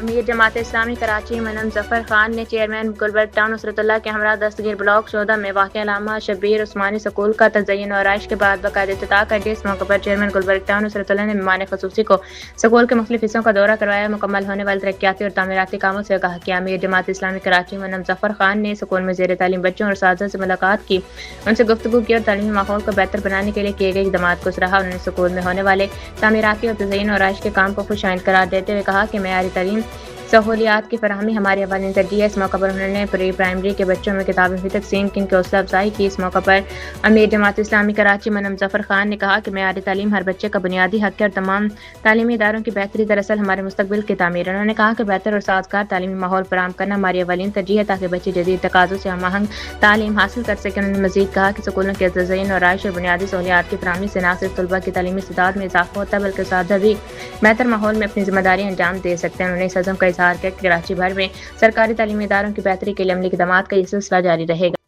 امیر جماعت اسلامی کراچی منم ظفر خان نے chairman Gulberg town نصرت اللہ کے ہمراہ دستگیر بلاک 14 میں واقع علامہ شبیر عثمانی سکول کا تزئین و آرائش کے بعد باقاعدہ افتتاح کر دیا۔ اس موقع پر چیئرمین گلبرگ ٹاؤن نصرت اللہ نے مہمان خصوصی کو سکول کے مختلف حصوں کا دورہ کروایا، مکمل ہونے والے ترقیاتی اور تعمیراتی کاموں سے آگاہ کیا۔ امیر جماعت اسلامی کراچی منم ظفر خان نے سکول میں زیر تعلیم بچوں اور اساتذہ سے ملاقات کی، ان سے گفتگو کی اور تعلیمی ماحول کو بہتر بنانے کے لیے کیے گئے اقدامات کو سراہا۔ انہوں نے سکول میں ہونے والے تعمیراتی اور تزئین و آرائش کے کام کو خوش آئند قرار دیتے ہوئے کہا کہ معیاری ترین سہولیات کی فراہمی ہماری اولین ترجیح ہے۔ اس موقع پر انہوں نے پری پرائمری کے بچوں میں کتابیں بھی تقسیم کی، ان کی حوصلہ افزائی کی۔ اس موقع پر امیر جماعت اسلامی کراچی منم ظفر خان نے کہا کہ معیاری تعلیم ہر بچے کا بنیادی حق ہے اور تمام تعلیمی اداروں کی بہتری دراصل ہمارے مستقبل کی تعمیر ہے۔ انہوں نے کہا کہ بہتر اور سازگار تعلیمی ماحول فراہم کرنا ہماری اولین ترجیح ہے تاکہ بچے جدید تقاضوں سے ہم آہنگ تعلیم حاصل کر سکیں۔ انہوں نے مزید کہا کہ سکولوں کے تزئین و آرائش اور بنیادی سہولیات کی فراہمی سے نہ صرف طلباء کی تعلیمی استعداد میں اضافہ ہوتا ہے بلکہ اساتذہ بھی بہتر ماحول میں اپنی ذمہ داریاں انجام دے سکتے ہیں۔ انہوں نے اس عزم کا اظہار کیا کہ کراچی بھر میں سرکاری تعلیمی اداروں کی بہتری کے لیے عملی اقدامات کا یہ سلسلہ جاری رہے گا۔